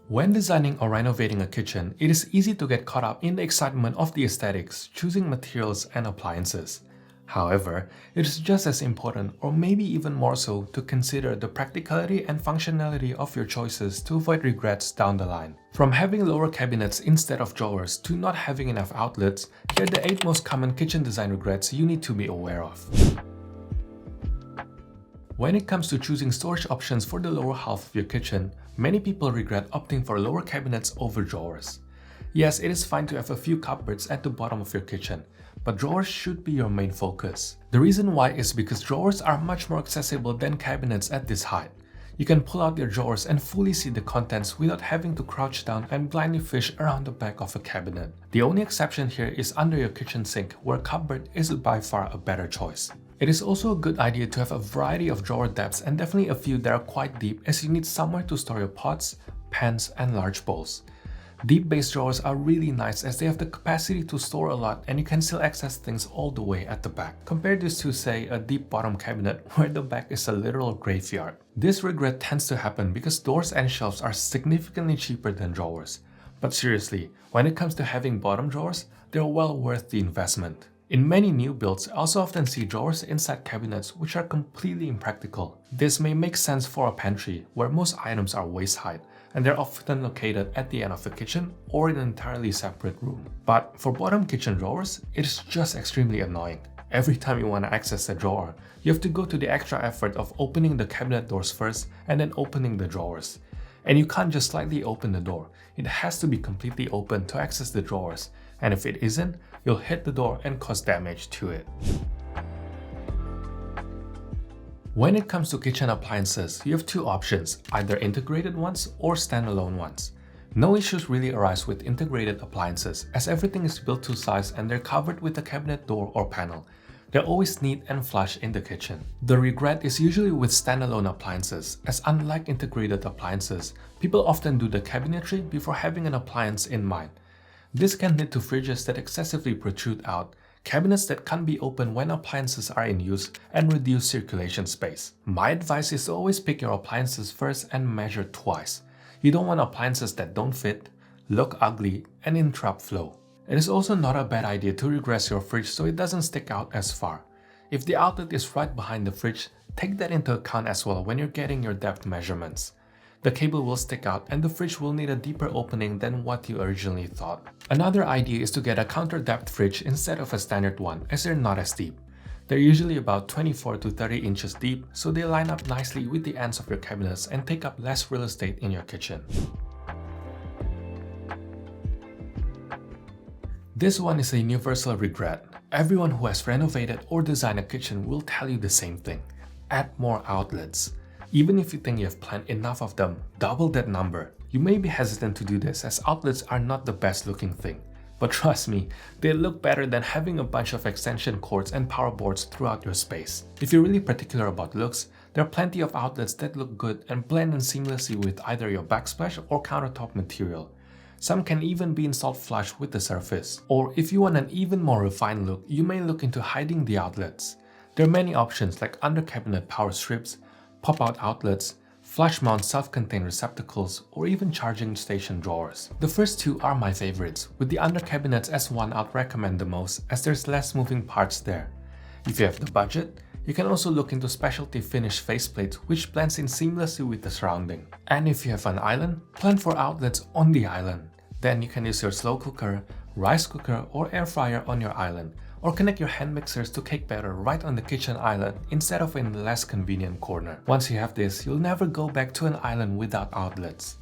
When designing or renovating a kitchen, it is easy to get caught up in the excitement of the aesthetics, choosing materials and appliances. However, it is just as important, or maybe even more so, to consider the practicality and functionality of your choices to avoid regrets down the line. From having lower cabinets instead of drawers to not having enough outlets, here are the 8 most common kitchen design regrets you need to be aware of. When it comes to choosing storage options for the lower half of your kitchen, many people regret opting for lower cabinets over drawers. Yes, it is fine to have a few cupboards at the bottom of your kitchen, but drawers should be your main focus. The reason why is because drawers are much more accessible than cabinets at this height. You can pull out your drawers and fully see the contents without having to crouch down and blindly fish around the back of a cabinet. The only exception here is under your kitchen sink, where a cupboard is by far a better choice. It is also a good idea to have a variety of drawer depths and definitely a few that are quite deep, as you need somewhere to store your pots, pans, and large bowls. Deep base drawers are really nice as they have the capacity to store a lot and you can still access things all the way at the back. Compare this to, say, a deep bottom cabinet where the back is a literal graveyard. This regret tends to happen because doors and shelves are significantly cheaper than drawers. But seriously, when it comes to having bottom drawers, they're well worth the investment. In many new builds, I also often see drawers inside cabinets which are completely impractical. This may make sense for a pantry, where most items are waist height, and they're often located at the end of the kitchen or in an entirely separate room. But for bottom kitchen drawers, it is just extremely annoying. Every time you want to access a drawer, you have to go to the extra effort of opening the cabinet doors first and then opening the drawers. And you can't just slightly open the door, it has to be completely open to access the drawers, and if it isn't, you'll hit the door and cause damage to it. When it comes to kitchen appliances, you have two options, either integrated ones or standalone ones. No issues really arise with integrated appliances, as everything is built to size and they're covered with a cabinet door or panel. They're always neat and flush in the kitchen. The regret is usually with standalone appliances, as unlike integrated appliances, people often do the cabinetry before having an appliance in mind. This can lead to fridges that excessively protrude out, cabinets that can't be opened when appliances are in use, and reduce circulation space. My advice is to always pick your appliances first and measure twice. You don't want appliances that don't fit, look ugly, and interrupt flow. It is also not a bad idea to regress your fridge so it doesn't stick out as far. If the outlet is right behind the fridge, take that into account as well when you're getting your depth measurements. The cable will stick out and the fridge will need a deeper opening than what you originally thought. Another idea is to get a counter depth fridge instead of a standard one, as they're not as deep. They're usually about 24 to 30 inches deep, so they line up nicely with the ends of your cabinets and take up less real estate in your kitchen. This one is a universal regret. Everyone who has renovated or designed a kitchen will tell you the same thing. Add more outlets. Even if you think you have planned enough of them, double that number. You may be hesitant to do this as outlets are not the best looking thing. But trust me, they look better than having a bunch of extension cords and power boards throughout your space. If you're really particular about looks, there are plenty of outlets that look good and blend in seamlessly with either your backsplash or countertop material. Some can even be installed flush with the surface. Or if you want an even more refined look, you may look into hiding the outlets. There are many options like under cabinet power strips, pop-out outlets, flush mount self-contained receptacles, or even charging station drawers. The first two are my favorites, with the under cabinets as one I'd recommend the most as there's less moving parts there. If you have the budget, you can also look into specialty finished faceplates which blends in seamlessly with the surrounding. And if you have an island, plan for outlets on the island. Then you can use your slow cooker, rice cooker, or air fryer on your island, or connect your hand mixers to cake batter right on the kitchen island instead of in the less convenient corner. Once you have this, you'll never go back to an island without outlets.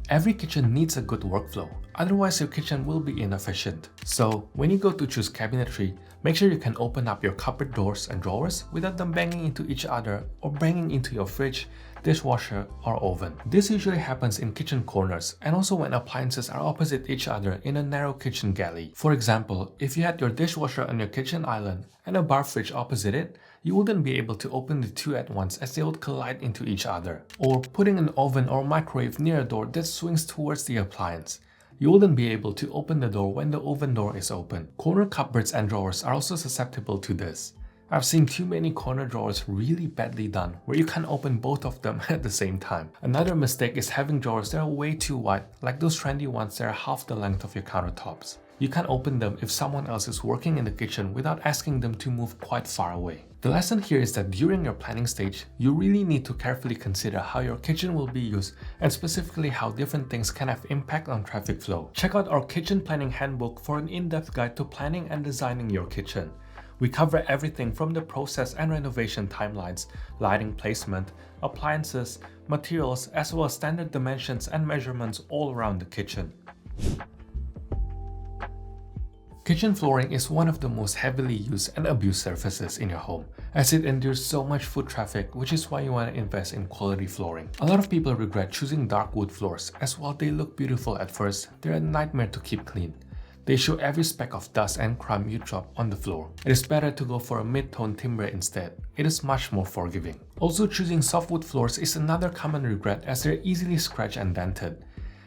Every kitchen needs a good workflow, otherwise your kitchen will be inefficient. So when you go to choose cabinetry, make sure you can open up your cupboard doors and drawers without them banging into each other or banging into your fridge, dishwasher, or oven. This usually happens in kitchen corners and also when appliances are opposite each other in a narrow kitchen galley. For example, if you had your dishwasher on your kitchen island and a bar fridge opposite it, you wouldn't be able to open the two at once as they would collide into each other. Or putting an oven or microwave near a door that swings towards the appliance. You wouldn't be able to open the door when the oven door is open. Corner cupboards and drawers are also susceptible to this. I've seen too many corner drawers really badly done where you can't open both of them at the same time. Another mistake is having drawers that are way too wide, like those trendy ones that are half the length of your countertops. You can't open them if someone else is working in the kitchen without asking them to move quite far away. The lesson here is that during your planning stage, you really need to carefully consider how your kitchen will be used and specifically how different things can have impact on traffic flow. Check out our kitchen planning handbook for an in-depth guide to planning and designing your kitchen. We cover everything from the process and renovation timelines, lighting placement, appliances, materials, as well as standard dimensions and measurements all around the kitchen. Kitchen flooring is one of the most heavily used and abused surfaces in your home, as it endures so much foot traffic, which is why you want to invest in quality flooring. A lot of people regret choosing dark wood floors, as while they look beautiful at first, they're a nightmare to keep clean. They show every speck of dust and crumb you drop on the floor. It is better to go for a mid-tone timber instead. It is much more forgiving. Also, choosing softwood floors is another common regret as they're easily scratched and dented.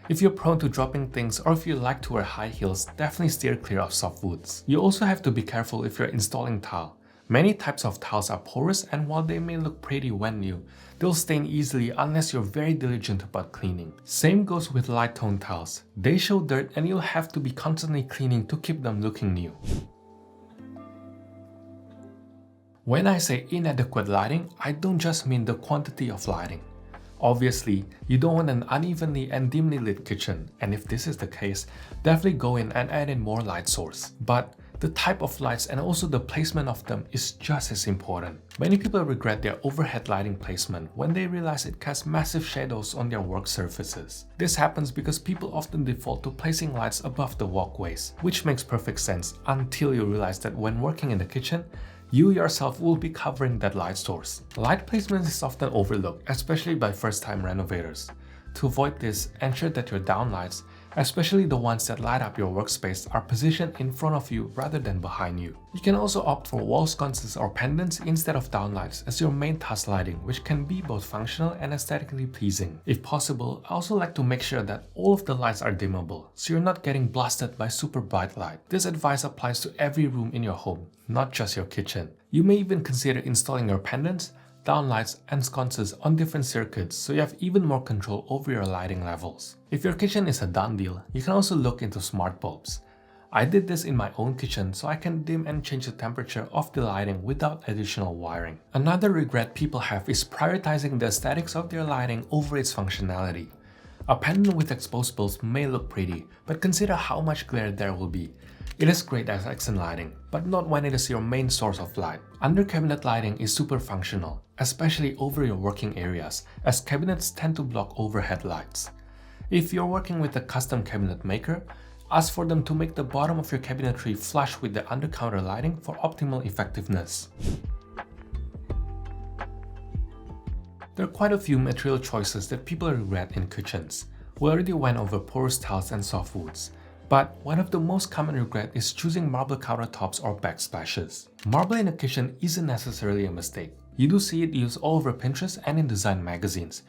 If you're prone to dropping things or if you like to wear high heels, definitely steer clear of softwoods. You also have to be careful if you're installing tile. Many types of tiles are porous, and while they may look pretty when new, they'll stain easily unless you're very diligent about cleaning. Same goes with light tone tiles. They show dirt and you'll have to be constantly cleaning to keep them looking new. When I say inadequate lighting, I don't just mean the quantity of lighting. Obviously, you don't want an unevenly and dimly lit kitchen, and if this is the case, definitely go in and add in more light source. But the type of lights and also the placement of them is just as important. Many people regret their overhead lighting placement when they realize it casts massive shadows on their work surfaces. This happens because people often default to placing lights above the walkways, which makes perfect sense until you realize that when working in the kitchen, you yourself will be covering that light source. Light placement is often overlooked, especially by first-time renovators. To avoid this, ensure that your downlights, especially the ones that light up your workspace, are positioned in front of you rather than behind you. You can also opt for wall sconces or pendants instead of downlights as your main task lighting, which can be both functional and aesthetically pleasing. If possible, I also like to make sure that all of the lights are dimmable, so you're not getting blasted by super bright light. This advice applies to every room in your home, not just your kitchen. You may even consider installing your pendants, downlights, and sconces on different circuits so you have even more control over your lighting levels. If your kitchen is a done deal, you can also look into smart bulbs. I did this in my own kitchen so I can dim and change the temperature of the lighting without additional wiring. Another regret people have is prioritizing the aesthetics of their lighting over its functionality. A pendant with exposed bulbs may look pretty, but consider how much glare there will be. It is great as accent lighting, but not when it is your main source of light. Under cabinet lighting is super functional, especially over your working areas, as cabinets tend to block overhead lights. If you're working with a custom cabinet maker, ask for them to make the bottom of your cabinetry flush with the under-counter lighting for optimal effectiveness. There are quite a few material choices that people regret in kitchens. We already went over porous tiles and softwoods. But one of the most common regrets is choosing marble countertops or backsplashes. Marble in a kitchen isn't necessarily a mistake. You do see it used all over Pinterest and in design magazines.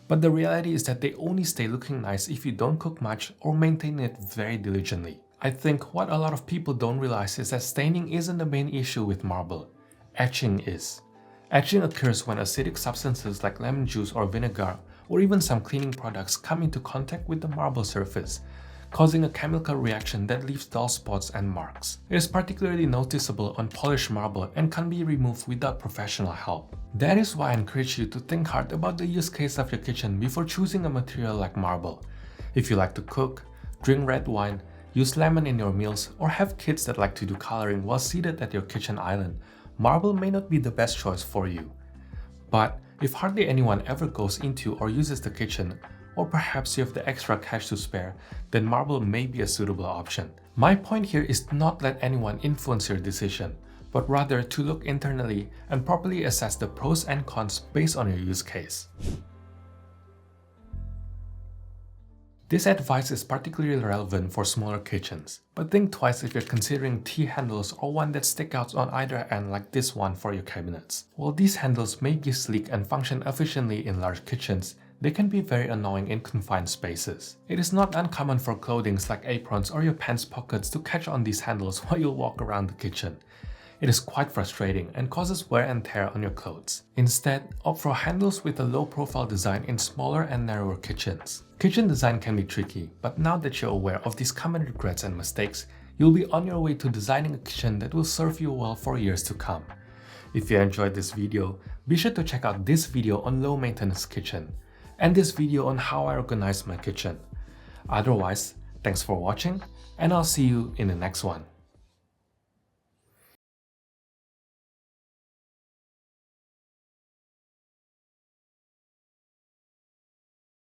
But the reality is that they only stay looking nice if you don't cook much or maintain it very diligently. I think what a lot of people don't realize is that staining isn't the main issue with marble. Etching is. Etching occurs when acidic substances like lemon juice or vinegar or even some cleaning products come into contact with the marble surface, causing a chemical reaction that leaves dull spots and marks. It is particularly noticeable on polished marble and can be removed without professional help. That is why I encourage you to think hard about the use case of your kitchen before choosing a material like marble. If you like to cook, drink red wine, use lemon in your meals, or have kids that like to do coloring while seated at your kitchen island, marble may not be the best choice for you. But if hardly anyone ever goes into or uses the kitchen, or perhaps you have the extra cash to spare, then marble may be a suitable option. My point here is to not let anyone influence your decision, but rather to look internally and properly assess the pros and cons based on your use case. This advice is particularly relevant for smaller kitchens, but think twice if you're considering T-handles or one that stick out on either end like this one for your cabinets. While these handles may be sleek and function efficiently in large kitchens, they can be very annoying in confined spaces. It is not uncommon for clothing like aprons or your pants pockets to catch on these handles while you walk around the kitchen. It is quite frustrating and causes wear and tear on your clothes. Instead, opt for handles with a low-profile design in smaller and narrower kitchens. Kitchen design can be tricky, but now that you're aware of these common regrets and mistakes, you'll be on your way to designing a kitchen that will serve you well for years to come. If you enjoyed this video, be sure to check out this video on low maintenance kitchen and this video on how I organize my kitchen. Otherwise, thanks for watching and I'll see you in the next one.